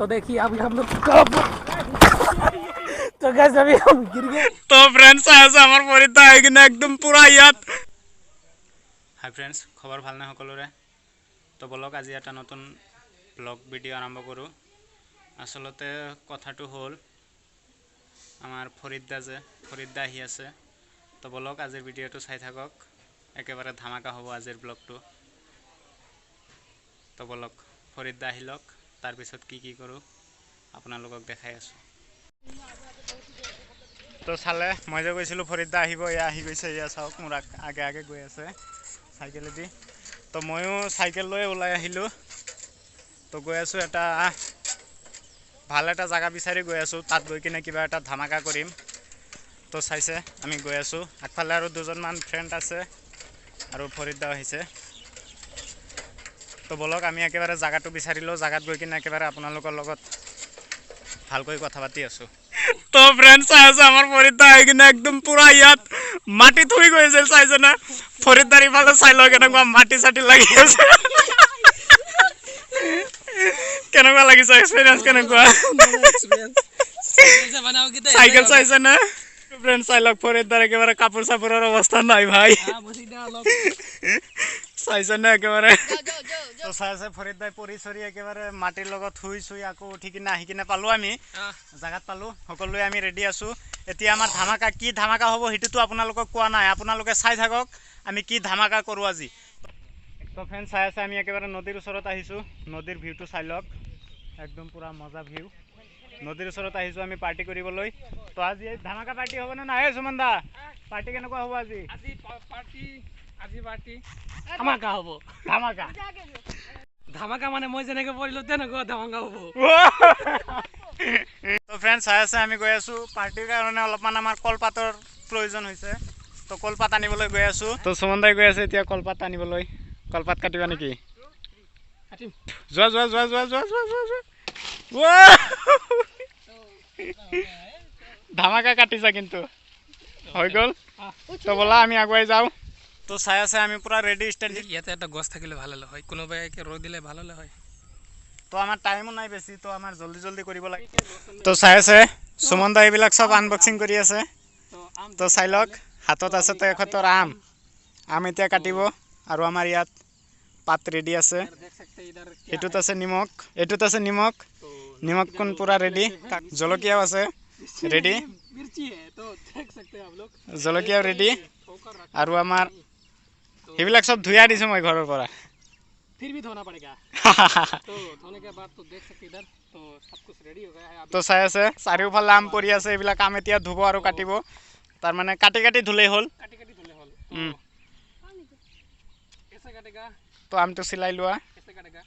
तो देखिए अभी हम लोग तो गाइस अभी हम गिर गए। तो फ्रेंड्स আছে আমার পরীক্ষা আহি কিনে একদম পুরা ইয়াত। হাই ফ্রেন্ডস, খবৰ ভাল নে সকলোৰে? তো বলক আজি এটা নতুন ব্লগ ভিডিও আৰম্ভ কৰোঁ। আসলতে কথাটো হ'ল আমাৰ ফৰিদা আহি আছে। তো বলক আজিৰ ভিডিঅ'টো চাই থাকক, একেবাৰে ধামাকা হ'ব আজিৰ ব্লগটো। তো বলক ফৰিদা আহি লওক, তাৰপিছত কি কৰোঁ আপোনালোকক দেখাই আছোঁ। তো চালে মই যে কৈছিলোঁ ফৰিদা আহিব, এয়া আহি গৈছে। এয়া চাওক মোৰ আগে গৈ আছে চাইকেলেদি। তো ময়ো চাইকেল লৈ ওলাই আহিলোঁ। তো গৈ আছোঁ এটা ভাল এটা জায়গা বিচাৰি গৈ আছোঁ। তাত গৈ কিনে কিবা এটা ধামাকা কৰিম। তো চাইছে আমি গৈ আছোঁ। আগফালে আৰু দুজনমান ফ্ৰেণ্ড আছে আৰু ফৰিদাও আহিছে। তো বলক আমি একেবাৰে জায়গাটো বিচাৰি লওঁ। জায়গাত গৈ কিনে একেবাৰে আপোনালোকৰ লগত ভালকৈ কথা পাতি আছোঁ। তো ফ্রেন্ডস আছে আমার ফরিদা আহি কিনে একদম পুরা ইয়াত মাটি থুই গৈছিল। চাইছে না ফরিদার ইফালে চাই লওক কেনেকুৱা মাটি চাটি লাগি আছে। কেনেকুৱা লাগিছে এক্সপিৰিয়েঞ্চ কেনেকুৱা? চাইকেল চাইছে না ফ্ৰেন্ডস? চাই লওক ফৰিদাৰ একেবাৰে কাপড় চাপড়েৰ অবস্থা নাই ভাই। চাইছে না একেবাৰে? তো চাইছে ফৰিদাই পৰি চৰি একেবাৰে মাটিৰ লগত শুই চুই আকৌ উঠি কিনে আহি কিনে পালোঁ। আমি জাগাত পালোঁ, সকলোৱে আমি ৰেডি আছোঁ। এতিয়া আমাৰ ধামাকা কি ধামাকা হ'ব সেইটোতো আপোনালোকক কোৱা নাই, আপোনালোকে চাই থাকক আমি কি ধামাকা কৰোঁ আজি। তো ফ্ৰেণ্ড চাই আছে আমি একেবাৰে নদীৰ ওচৰত আহিছোঁ। নদীৰ ভিউটো চাই লওক, একদম পূৰা মজা ভিউ। নদীৰ ওচৰত আহিছোঁ আমি পাৰ্টি কৰিবলৈ। তো আজি এই ধামাকা পাৰ্টি হ'বনে নাই? সুমন দা, পাৰ্টি কেনেকুৱা হ'ব আজি? আজি পাৰ্টি ধামাকা হ'ব। ধামাকা মানে মই যেনেকৈ পৰিলোঁ তেনেকুৱা ধামাকা হ'ব। তো ফ্ৰেণ্ড চাই আছে আমি গৈ আছোঁ পাৰ্টিৰ কাৰণে। অলপমান আমাৰ কলপাতৰ প্ৰয়োজন হৈছে, তো কলপাত আনিবলৈ গৈ আছোঁ। তো সুমন দাই গৈ আছে এতিয়া কলপাত আনিবলৈ। কলপাত কাটিবা নেকি? যোৱা। ধামাকা কাটিছা কিন্তু, হৈ গ'ল। তো ব'লা আমি আগুৱাই যাওঁ। তো চাই আছে আমি পুৰা ৰেডি ষ্টেণ্ড। ইয়াতে এটা গছ থাকিলে ভাল হ'লে হয়, কোনোবাই ৰৈ দিলে ভাল হ'লে হয়। তো আমাৰ টাইমো নাই বেছি, তো আমাৰ জলদি কৰিব লাগে। তো চাই আছে সুমন দা এইবিলাক চব আনবক্সিং কৰি আছে। তো চাই লওক হাতত আছে তেখেতৰ আম এতিয়া কাটিব। আৰু আমাৰ ইয়াত পাত ৰেডি আছে। এইটোত আছে নিমখ কোন পুৰা ৰেডি। জলকীয়াও আছে ৰেডি, জলকীয়াও ৰেডি। আৰু আমাৰ সেইবিলাক চব ধুইয়া দিছোঁ মই ঘৰৰ পৰা। फिर भी धोना पड़ेगा तो धोने के बाद तो देख सकते इधर तो सब कुछ रेडी हो गया है। তো চাই আছে চাৰিওফালে আম পৰি আছে। এইবিলাক আম এতিয়া ধুব আৰু কাটিব। তাৰমানে কাটি ধুলেই হ'ল। ऐसे काटेगा, তো আমটো চিলাই লোৱা। ऐसे काटेगा,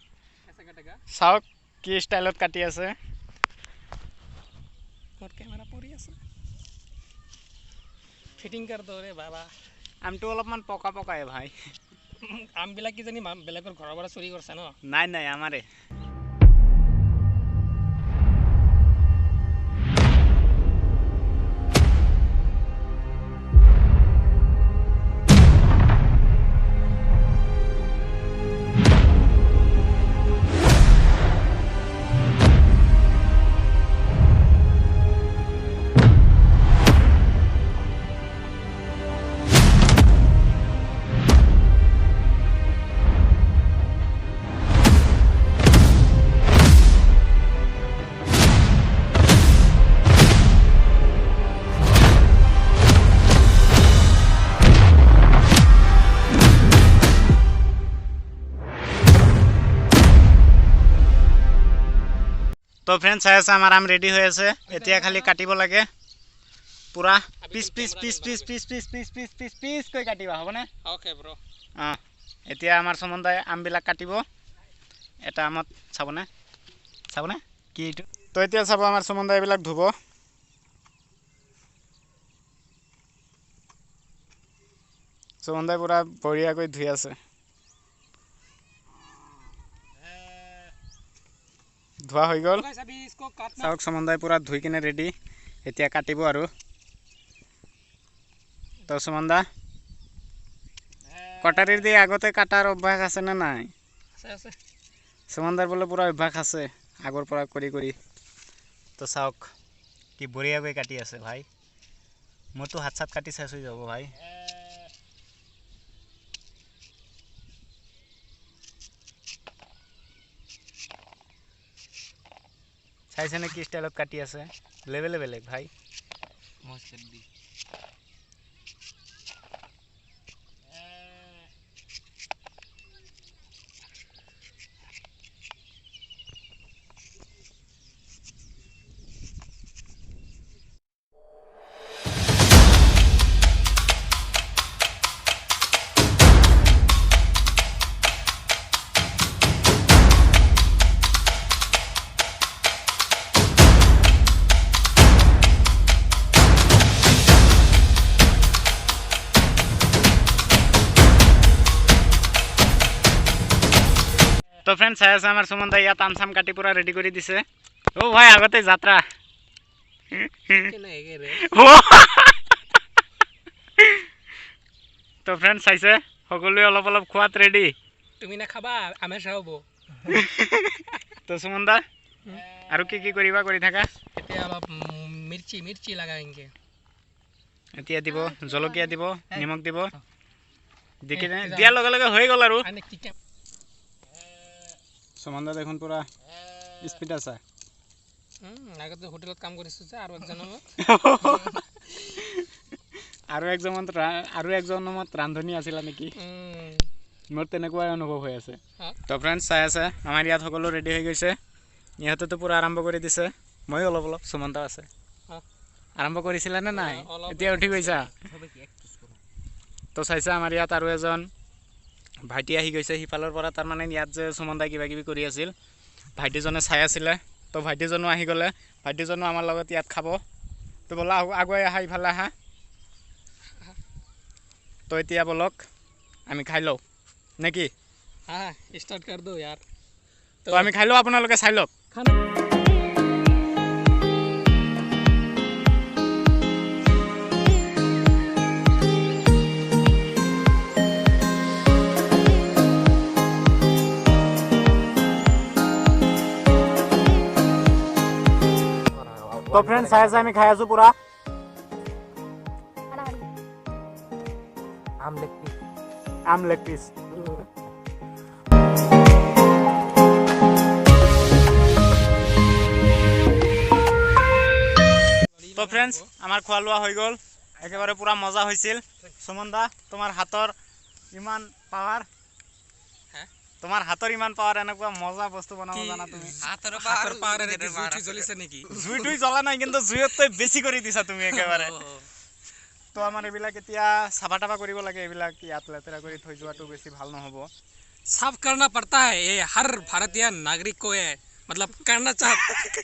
ऐसे काटेगा। চাওক কি ষ্টাইলত কাটি আছে। और कैमरा पूरी আছে, फिटिंग कर दो रे बाबा। আমটো অলপমান পকাই ভাই। আমবিলাক কিজানি বেলেগৰ ঘৰৰ পৰা চুৰি কৰিছে ন? নাই আমাৰে। তো ফ্ৰেন্ড চাই আছে আমাৰ আম ৰেডি হৈ আছে। এতিয়া খালি কাটিব লাগে পুৰা পিচ কৈ কাটিবা, হ'বনে? Okay bro. এতিয়া আমাৰ সুমন দাই আমবিলাক কাটিব। এটা আমত চাবনে কি এইটো? তো এতিয়া চাব আমাৰ সুমন দাই এইবিলাক ধুব। সুমন দাই পুৰা বঢ়িয়াকৈ ধুই আছে। ধোৱা হৈ গ'ল। চাওক সুমন দাই পুৰা ধুই কিনে ৰেডি, এতিয়া কাটিব আৰু। তো সুমন দা কটাৰীৰ দি আগতে কাটাৰ অভ্যাস আছে নে নাই? আছে। সুমন দাৰ বোলে পুৰা অভ্যাস আছে। আগৰ পৰা কৰি তো চাওক কি বঢ়িয়াকৈ কাটি আছে ভাই মোৰতো হাত চাত কাটি চেচ হৈ যাব ভাই চাইছেনে কি ষ্টাইলত কাটি আছে লেভেলে বেলেগ ভাই তো ফ্রেন্ড চাই আছে আমার সুমন দা ইয়াত আম চাম কাটি পুরা রেডি করে দিছে ও ভাই আগতে যাত্রা তো ফ্রেন্ড চাইছে সকলোৱে অলপ অলপ খোৱাত ৰেডি তুমি নাখাবা আমি চাব তো সুমন দা আৰু কি কৰিবা কৰি থাকা এতিয়া অলপ মিৰ্চি লাগাएंगे এতিয়া দিব জলকীয়া দিব নিমখ দিব দিকিনে দিয়াৰ লগে লগে হৈ গ'ল আৰু সুমন দা দেখোন পুৰা স্পিড আছে আগতে হোটেলত কাম কৰিছো যে আৰু একজন ৰান্ধনী আছিল নেকি মোৰ তেনেকুৱাই অনুভৱ হৈ আছে তো ফ্ৰেণ্ডছ চাই আছে আমাৰ ইয়াত সকলো ৰেডি হৈ গৈছে ইহঁতেতো পুৰা আৰম্ভ কৰি দিছে মই অলপ সুমন দা আছে আৰম্ভ কৰিছিলা নে নাই এতিয়া উঠি গৈছা তো চাইছে আমাৰ ইয়াত আৰু এজন ভাইটি আহি গৈছে সিফালৰ পৰা তাৰ মানে ইয়াত যে সুমন দা কিবা কিবি কৰি আছিল ভাইটিজনে চাই আছিলে তো ভাইটিজনো আহি গ'লে ভাইটিজনো আমাৰ লগত ইয়াত খাব তো বলা আগুৱাই আহা ইফালে আহা তো এতিয়া বলক আমি খাই লওঁ নেকি স্টাर्ट कर दो यार তো আমি খাই লওঁ আপোনালোকে চাই লওক তো ফ্রেন্ড চাই আছে আমি খাই আছো পুরা আম লেগ পিস তো ফ্রেন্ডস আমার খোৱা লোৱা হৈ গ'ল একেবাৰে পুৰা মজা হৈছিল সুমন দা তোমাৰ হাতৰ ইমান পাৱাৰ তোমাৰ হাতৰ ইমান পাৱাৰ এনেকুৱা মজা বস্তু বনাব জানা তুমি হাতৰ পাৱাৰ জুই জ্বলিছে নেকি জুই জ্বলা নাই কিন্তু জুইতকৈ বেছি কৰি দিছা তুমি একেবাৰে তো আমাৰ এইবিলাক এতিয়া চাফা টাফা কৰিব লাগে এইবিলাক ইয়াত লেতেৰা কৰি থৈ যোৱাটো বেছি ভাল নহ'ব साफ करना पड़ता है ये हर भारतीय नागरिक को है मतलब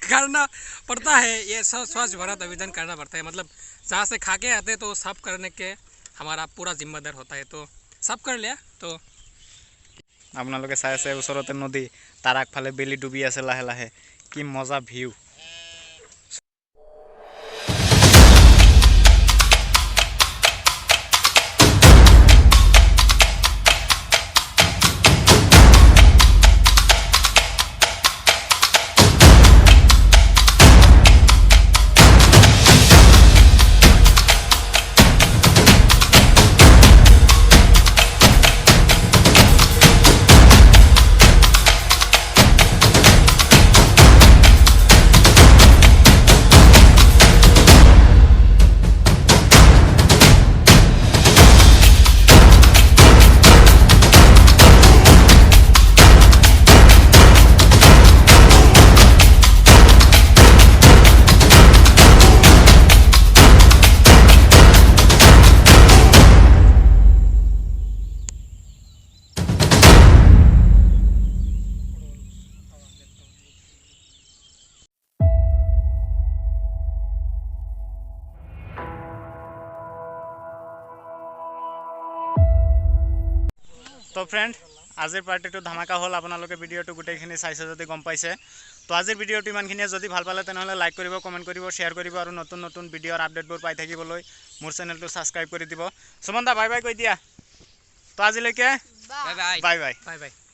करना पड़ता है ये स्वच्छ भारत अभियान करना पड़ता है मतलब जहाँ से खा के आते तो साफ करने के हमारा पूरा जिम्मेदार होता है तो साफ कर लिया तो আপোনালোকে চাই আছে ওচৰতে নদী তাৰ আগফালে বেলি ডুবি আছে লাহে লাহে কি মজা ভিউ তো ফ্রেন্ড আজিৰ পাৰ্টিটো ধামাকা হ'ল আপোনালোকে ভিডিঅ'টো গোটেইখিনি চাইছে যদি গম পাইছে তো আজিৰ ভিডিঅ'টো ইমানখিনিয়ে যদি ভাল পালে তেনেহ'লে লাইক কৰিব কমেণ্ট কৰিব শ্বেয়াৰ কৰিব আৰু নতুন নতুন ভিডিঅ'ৰ আপডেটবোৰ পাই থাকিবলৈ মোৰ চেনেলটো ছাবস্ক্ৰাইব কৰি দিব সুমন দা বাই বাই কৈ দিয়া তো আজিলৈকে বাই বাই বাই বাই